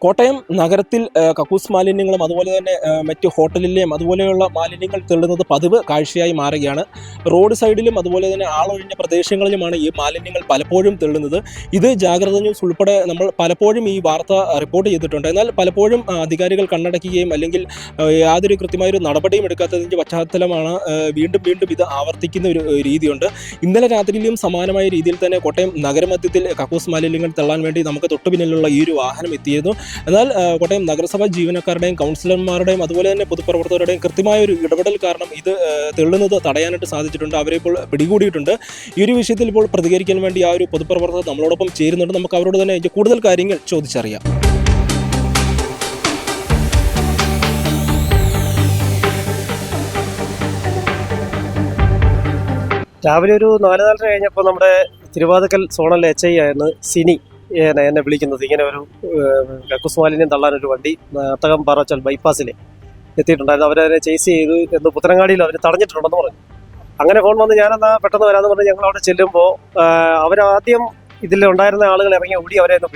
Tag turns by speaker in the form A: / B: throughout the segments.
A: കോട്ടയം നഗരത്തിൽ കക്കൂസ് മാലിന്യങ്ങളും അതുപോലെ തന്നെ മറ്റ് ഹോട്ടലിലെയും അതുപോലെയുള്ള മാലിന്യങ്ങൾ തള്ളുന്നത് പതിവ് കാഴ്ചയായി മാറുകയാണ്. റോഡ് സൈഡിലും അതുപോലെ തന്നെ ആളൊഴിഞ്ഞ പ്രദേശങ്ങളിലുമാണ് ഈ മാലിന്യങ്ങൾ പലപ്പോഴും തള്ളുന്നത്. ഇത് ജാഗ്രത ന്യൂസ് ഉൾപ്പെടെ നമ്മൾ പലപ്പോഴും ഈ വാർത്ത റിപ്പോർട്ട് ചെയ്തിട്ടുണ്ട്. എന്നാൽ പലപ്പോഴും അധികാരികൾ കണ്ണടക്കുകയും അല്ലെങ്കിൽ യാതൊരു കൃത്യമായൊരു നടപടിയും എടുക്കാത്തതിൻ്റെ പശ്ചാത്തലമാണ് വീണ്ടും വീണ്ടും ഇത് ആവർത്തിക്കുന്ന ഒരു രീതിയുണ്ട്. ഇന്നലെ രാത്രിയിലും സമാനമായ രീതിയിൽ തന്നെ കോട്ടയം നഗരമധ്യത്തിൽ കക്കൂസ് മാലിന്യങ്ങൾ തള്ളാൻ വേണ്ടി നമുക്ക് തൊട്ടു പിന്നിലുള്ള ഈ ഒരു വാഹനം എത്തിയിരുന്നു. എന്നാൽ കോട്ടയം നഗരസഭാ ജീവനക്കാരുടെയും കൗൺസിലർമാരുടെയും അതുപോലെ തന്നെ പൊതുപ്രവർത്തകരുടെയും കൃത്യമായ ഒരു ഇടപെടൽ കാരണം ഇത് തെള്ളുന്നത് തടയാനായിട്ട് സാധിച്ചിട്ടുണ്ട്. അവരെ ഇപ്പോൾ പിടികൂടിയിട്ടുണ്ട്. ഈ ഒരു വിഷയത്തിൽ ഇപ്പോൾ പ്രതികരിക്കാൻ വേണ്ടി ആ ഒരു പൊതുപ്രവർത്തകർ നമ്മളോടൊപ്പം ചേരുന്നുണ്ട്. നമുക്ക് അവരോട് തന്നെ കൂടുതൽ കാര്യങ്ങൾ ചോദിച്ചറിയാം.
B: രാവിലെ ഒരു 4:30 കഴിഞ്ഞപ്പോൾ നമ്മുടെ തിരുവാതിക്കൽ സോണൽ HI ആയിരുന്നു സിനി എന്നെ വിളിക്കുന്നത്. ഇങ്ങനെ ഒരു കക്കൂസ് മാലിന്യം തള്ളാനൊരു വണ്ടി അത്തകം പാറച്ചാൽ ബൈപ്പാസിൽ എത്തിയിട്ടുണ്ടായിരുന്നു. അവരതിനെ ചേസ് ചെയ്ത് എന്ന് പുത്തനങ്ങാടിയിൽ അവർ തടഞ്ഞിട്ടുണ്ടെന്ന് പറഞ്ഞു. അങ്ങനെ ഫോൺ വന്ന് ഞാനെന്നാ പെട്ടെന്ന് വരാമെന്ന് പറഞ്ഞ് ഞങ്ങൾ അവിടെ ചെല്ലുമ്പോൾ അവരാദ്യം ഇതിലുണ്ടായിരുന്ന ആളുകൾ ഇറങ്ങി ഓടി അവരെ ഒന്ന്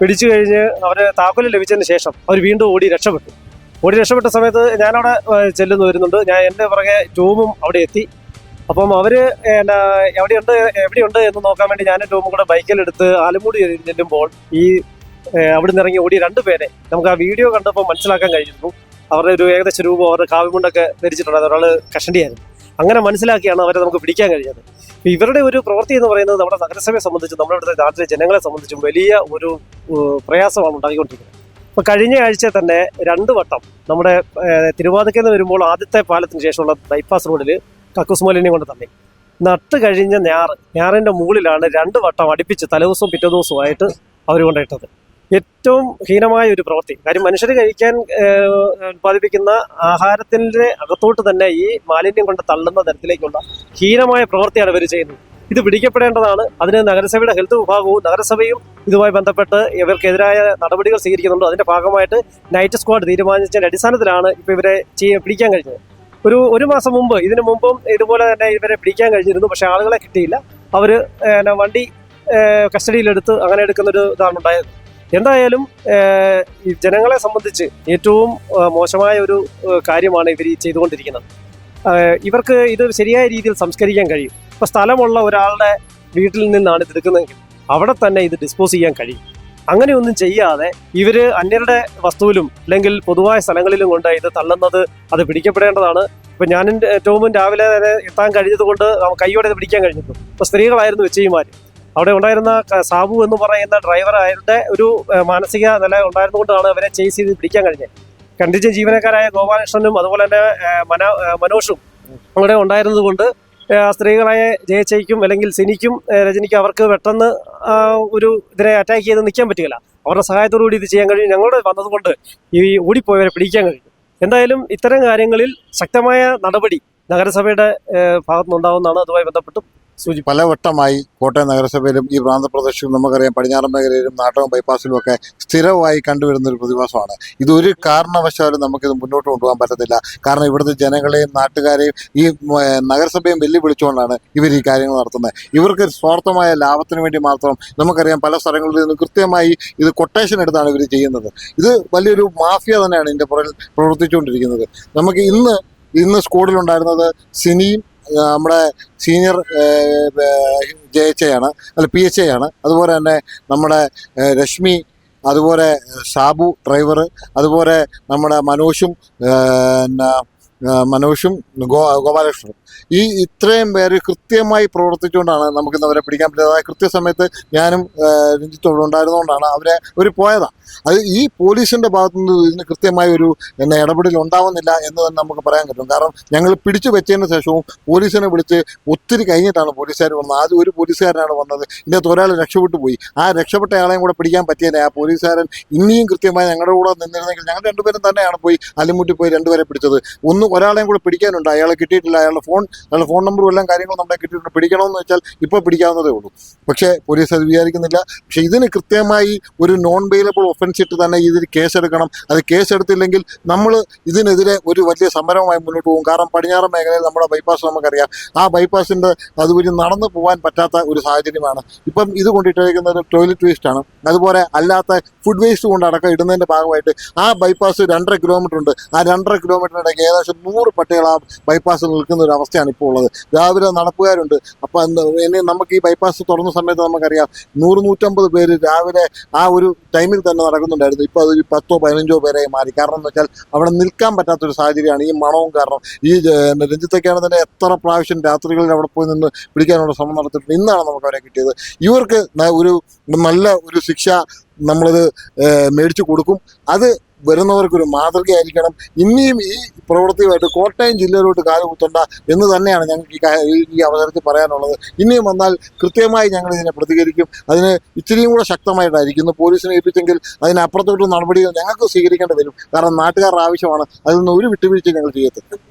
B: പിടിച്ചു കഴിഞ്ഞ് അവരെ താക്കോല് ലഭിച്ചതിന് ശേഷം അവർ വീണ്ടും ഓടി രക്ഷപ്പെട്ട സമയത്ത് ഞാനവിടെ വരുന്നുണ്ട്. ഞാൻ എൻ്റെ പുറകെ ടൂമും അവിടെ എത്തി. അപ്പം അവര് എവിടെയുണ്ട് എന്ന് നോക്കാൻ വേണ്ടി ഞാൻ ടൂമും കൂടെ ബൈക്കിലെടുത്ത് ആലമുടി ചെല്ലുമ്പോൾ ഈ അവിടെ നിന്ന് ഇറങ്ങി ഓടി 2 പേരെ നമുക്ക് ആ വീഡിയോ കണ്ടപ്പോൾ മനസ്സിലാക്കാൻ കഴിഞ്ഞിരുന്നു. അവരുടെ ഒരു ഏകദേശ രൂപം അവരുടെ കാവിമുണ്ടൊക്കെ ധരിച്ചിട്ടുണ്ടായിരുന്നു. ഒരാൾ കഷണ്ടിയായിരുന്നു. അങ്ങനെ മനസ്സിലാക്കിയാണ് അവരെ നമുക്ക് പിടിക്കാൻ കഴിഞ്ഞത്. ഇവരുടെ ഒരു പ്രവൃത്തി എന്ന് പറയുന്നത് നമ്മുടെ നഗരസഭയെ സംബന്ധിച്ചും നമ്മുടെ ഇവിടുത്തെ നാട്ടിലെ ജനങ്ങളെ സംബന്ധിച്ചും വലിയ ഒരു പ്രയാസമാണ് ഉണ്ടാക്കിക്കൊണ്ടിരിക്കുന്നത്. അപ്പോൾ കഴിഞ്ഞ ആഴ്ച തന്നെ 2 വട്ടം നമ്മുടെ തിരുവാതിക്കൽ നിന്ന് വരുമ്പോൾ ആദ്യത്തെ പാലത്തിന് ശേഷമുള്ള ബൈപ്പാസ് റോഡിൽ കക്കൂസ് മാലിന്യം കൊണ്ട് തള്ളി. നട്ട് കഴിഞ്ഞ ഞാറിൻ്റെ മുകളിലാണ് 2 വട്ടം അടുപ്പിച്ച് തലേദിവസവും പിറ്റേ ദിവസവുമായിട്ട് അവർ കൊണ്ടിട്ടത്. ഏറ്റവും ഹീനമായ ഒരു പ്രവൃത്തി. കാര്യം മനുഷ്യർ കഴിക്കാൻ ഉത്പാദിപ്പിക്കുന്ന ആഹാരത്തിൻ്റെ അകത്തോട്ട് തന്നെ ഈ മാലിന്യം കൊണ്ട് തള്ളുന്ന തരത്തിലേക്കുള്ള ഹീനമായ പ്രവൃത്തിയാണ് ഇവർ ചെയ്യുന്നത്. ഇത് പിടിക്കപ്പെടേണ്ടതാണ്. അതിന് നഗരസഭയുടെ ഹെൽത്ത് വിഭാഗവും നഗരസഭയും ഇതുമായി ബന്ധപ്പെട്ട് ഇവർക്കെതിരായ നടപടികൾ സ്വീകരിക്കുന്നുണ്ട്. അതിന്റെ ഭാഗമായിട്ട് നൈറ്റ് സ്ക്വാഡ് തീരുമാനിച്ചതിന്റെ അടിസ്ഥാനത്തിലാണ് ഇപ്പോൾ ഇവരെ പിടിക്കാൻ കഴിഞ്ഞത്. ഒരു മാസം മുമ്പ് ഇതിനു മുമ്പും ഇതുപോലെ തന്നെ ഇവരെ പിടിക്കാൻ കഴിഞ്ഞിരുന്നു. പക്ഷെ ആളുകളെ കിട്ടിയില്ല. അവർ വണ്ടി കസ്റ്റഡിയിലെടുത്ത് അങ്ങനെ എടുക്കുന്നൊരു ഇതാണ് ഉണ്ടായത്. എന്തായാലും ഈ ജനങ്ങളെ സംബന്ധിച്ച് ഏറ്റവും മോശമായ ഒരു കാര്യമാണ് ഇവർ ചെയ്തുകൊണ്ടിരിക്കുന്നത്. ഇവർക്ക് ഇത് ശരിയായ രീതിയിൽ സംസ്കരിക്കാൻ കഴിയും. ഇപ്പോൾ സ്ഥലമുള്ള ഒരാളുടെ വീട്ടിൽ നിന്നാണ് ഇത് എടുക്കുന്നതെങ്കിൽ അവിടെ തന്നെ ഇത് ഡിസ്പോസ് ചെയ്യാൻ കഴിയും. അങ്ങനെയൊന്നും ചെയ്യാതെ ഇവര് അന്യരുടെ വസ്തുവിലും അല്ലെങ്കിൽ പൊതുവായ സ്ഥലങ്ങളിലും കൊണ്ട് ഇത് തള്ളുന്നത് അത് പിടിക്കപ്പെടേണ്ടതാണ്. ഇപ്പൊ ഞാനും ടോമും രാവിലെ തന്നെ എത്താൻ കഴിഞ്ഞത് കൊണ്ട് കൈയോടെ ഇത് പിടിക്കാൻ കഴിഞ്ഞിട്ടുണ്ട്. ഇപ്പൊ സ്ത്രീകളായിരുന്നു വെച്ചയുമാര്. അവിടെ ഉണ്ടായിരുന്ന സാബു എന്ന് പറയുന്ന ഡ്രൈവർ അയാളുടെ ഒരു മാനസിക നില ഉണ്ടായിരുന്നുകൊണ്ടാണ് അവരെ ചേസ് ചെയ്ത് പിടിക്കാൻ കഴിഞ്ഞത്. കണ്ടിച്ച ജീവനക്കാരായ ഗോപാലകൃഷ്ണനും അതുപോലെ തന്നെ മനോഷും അവിടെ ഉണ്ടായിരുന്നത് കൊണ്ട് സ്ത്രീകളായ ജയച്ചയ്ക്കും അല്ലെങ്കിൽ സിനിക്കും രജനിക്കും അവർക്ക് പെട്ടെന്ന് ഒരു ഇതിനെ അറ്റാക്ക് ചെയ്ത് നിൽക്കാൻ പറ്റുകയില്ല. അവരുടെ സഹായത്തോടു കൂടി ഇത് ചെയ്യാൻ കഴിയും. ഞങ്ങളുടെ വന്നതുകൊണ്ട് ഈ ഓടിപ്പോയവരെ പിടിക്കാൻ കഴിഞ്ഞു. എന്തായാലും ഇത്തരം കാര്യങ്ങളിൽ ശക്തമായ നടപടി നഗരസഭയുടെ ഭാഗത്തുനിന്നുണ്ടാവുന്നതാണ്. അതുമായി ബന്ധപ്പെട്ടും
C: പലവട്ടമായി കോട്ടയം നഗരസഭയിലും ഈ പ്രാന്തപ്രദേശവും നമുക്കറിയാം പടിഞ്ഞാറൻ മേഖലയിലും നാട്ടകം ബൈപ്പാസിലും ഒക്കെ സ്ഥിരമായി കണ്ടുവരുന്ന ഒരു പ്രതിഭാസമാണ്. ഇതൊരു കാരണവശാലും നമുക്കിത് മുന്നോട്ട് കൊണ്ടുപോകാൻ പറ്റത്തില്ല. കാരണം ഇവിടുത്തെ ജനങ്ങളെയും നാട്ടുകാരെയും ഈ നഗരസഭയും വെല്ലുവിളിച്ചുകൊണ്ടാണ് ഇവർ ഈ കാര്യങ്ങൾ നടത്തുന്നത്. ഇവർക്ക് സ്വാർത്ഥമായ ലാഭത്തിന് വേണ്ടി മാത്രം നമുക്കറിയാം പല സ്ഥലങ്ങളിൽ നിന്ന് കൃത്യമായി ഇത് കൊട്ടേഷൻ എടുത്താണ് ഇവർ ചെയ്യുന്നത്. ഇത് വലിയൊരു മാഫിയ തന്നെയാണ് ഇതിൻ്റെ പുറകിൽ പ്രവർത്തിച്ചുകൊണ്ടിരിക്കുന്നത്. നമുക്ക് ഇന്ന് സ്കൂളിലുണ്ടായിരുന്നത് സിനിയും നമ്മുടെ സീനിയർ JHI PHI ആണ്. അതുപോലെ തന്നെ നമ്മുടെ രശ്മി, അതുപോലെ ഷാബു ഡ്രൈവർ, അതുപോലെ നമ്മുടെ മനോഷും ഗോപാലകൃഷ്ണനും ഇത്രയും പേര് കൃത്യമായി പ്രവർത്തിച്ചുകൊണ്ടാണ് നമുക്കിന്ന് അവരെ പിടിക്കാൻ പറ്റിയത്. അതായത് കൃത്യസമയത്ത് ഞാനും രഞ്ജിത്തോടെ ഉണ്ടായിരുന്നുകൊണ്ടാണ് അവർ പോയതാണ്. അത് ഈ പോലീസിൻ്റെ ഭാഗത്തുനിന്ന് ഇതിന് കൃത്യമായ ഒരു ഇടപെടൽ ഉണ്ടാവുന്നില്ല എന്ന് തന്നെ നമുക്ക് പറയാൻ പറ്റും. കാരണം ഞങ്ങൾ പിടിച്ചു വെച്ചതിന് ശേഷവും പോലീസിനെ വിളിച്ച് ഒത്തിരി കഴിഞ്ഞിട്ടാണ് പോലീസുകാർ വന്നത്. ആദ്യം ഒരു പോലീസുകാരനാണ് വന്നത്. ഇതിനകത്ത് ഒരാൾ രക്ഷപ്പെട്ടു പോയി. ആ രക്ഷപ്പെട്ട ആളെയും കൂടെ പിടിക്കാൻ പറ്റിയതേ. ആ പോലീസുകാരൻ ഇനിയും കൃത്യമായി ഞങ്ങളുടെ കൂടെ നിന്നിരുന്നെങ്കിൽ ഞങ്ങൾ 2 പേരും തന്നെയാണ് പോയി അലിമുട്ടി പോയി 2 പേരെ പിടിച്ചത്. ഒരാളെയും കൂടെ പിടിക്കാനുണ്ട്, അയാളെ കിട്ടിയിട്ടില്ല, അയാളുടെ ഫോൺ നമ്പറും എല്ലാം കാര്യങ്ങളും നമ്മുടെ കിട്ടിയിട്ടുണ്ട്. പിടിക്കണമെന്ന് വെച്ചാൽ ഇപ്പോൾ പിടിക്കാവുന്നതേ ഉള്ളൂ. പക്ഷേ പോലീസ് അത് വിചാരിക്കുന്നില്ല. പക്ഷേ ഇതിന് കൃത്യമായി ഒരു നോൺ ബെയിലബിൾ ഒഫൻസ് ഇട്ട് തന്നെ ഇതിൽ കേസെടുക്കണം. അത് കേസെടുത്തില്ലെങ്കിൽ നമ്മൾ ഇതിനെതിരെ ഒരു വലിയ സമരവുമായി മുന്നോട്ട് പോകും. കാരണം പടിഞ്ഞാറൻ മേഖലയിൽ നമ്മുടെ ബൈപ്പാസ് നമുക്കറിയാം, ആ ബൈപ്പാസിൻ്റെ അതുവഴി നടന്നു പോകാൻ പറ്റാത്ത ഒരു സാഹചര്യമാണ്. ഇപ്പം ഇത് കൊണ്ടിട്ടിരിക്കുന്നത് ടോയ്ലറ്റ് വേസ്റ്റ് ആണ്. അതുപോലെ അല്ലാത്ത ഫുഡ് വേസ്റ്റ് കൊണ്ട് അടക്കം ഇടുന്നതിൻ്റെ ഭാഗമായിട്ട് ആ ബൈപ്പാസ് 2.5 കിലോമീറ്റർ ഉണ്ട്. ആ 2.5 കിലോമീറ്ററിനിടയ്ക്ക് ഏകദേശം 100 പട്ടികൾ ആ ബൈപ്പാസിൽ നിൽക്കുന്ന ഒരു അവസ്ഥയാണ് ഇപ്പോൾ ഉള്ളത്. രാവിലെ നടപ്പുകാരുണ്ട്. അപ്പം ഇനി നമുക്ക് ഈ ബൈപ്പാസ് തുറന്ന സമയത്ത് നമുക്കറിയാം 100-150 പേര് രാവിലെ ആ ഒരു ടൈമിൽ തന്നെ നടക്കുന്നുണ്ടായിരുന്നു. ഇപ്പോൾ അത് 10-15 പേരായി മാറി. കാരണം എന്ന് വെച്ചാൽ അവിടെ നിൽക്കാൻ പറ്റാത്തൊരു സാഹചര്യമാണ് ഈ മണവും കാരണം. ഈ രഞ്ജിത്തൊക്കെയാണ് തന്നെ എത്ര പ്രാവശ്യം രാത്രികളിൽ അവിടെ പോയി നിന്ന് പിടിക്കാനുള്ള ശ്രമം നടത്തിയിട്ടുണ്ട്. ഇന്നാണ് നമുക്ക് അവരെ കിട്ടിയത്. ഇവർക്ക് ഒരു നല്ല ഒരു ശിക്ഷ നമ്മളത് മേടിച്ചു കൊടുക്കും. അത് വരുന്നവർക്കൊരു മാതൃകയായിരിക്കണം. ഇനിയും ഈ പ്രവൃത്തിയുമായിട്ട് കോട്ടയം ജില്ലയിലോട്ട് കാലുകുത്തണ്ട എന്ന് തന്നെയാണ് ഞങ്ങൾക്ക് ഈ അവസരത്തിൽ പറയാനുള്ളത്. ഇനിയും വന്നാൽ കൃത്യമായി ഞങ്ങൾ ഇതിനെ പ്രതികരിക്കും. അതിന് ഇച്ചിരിയും കൂടെ ശക്തമായിട്ടായിരിക്കും പോലീസിനെ ഏൽപ്പിച്ചെങ്കിൽ അതിനപ്പുറത്തോട്ട് നടപടികൾ ഞങ്ങൾക്ക് സ്വീകരിക്കേണ്ടി വരും. കാരണം നാട്ടുകാരുടെ ആവശ്യമാണ്. അതിൽ നിന്ന് ഒരു വിട്ടുവീഴ്ച ഞങ്ങൾ ചെയ്യത്തില്ല.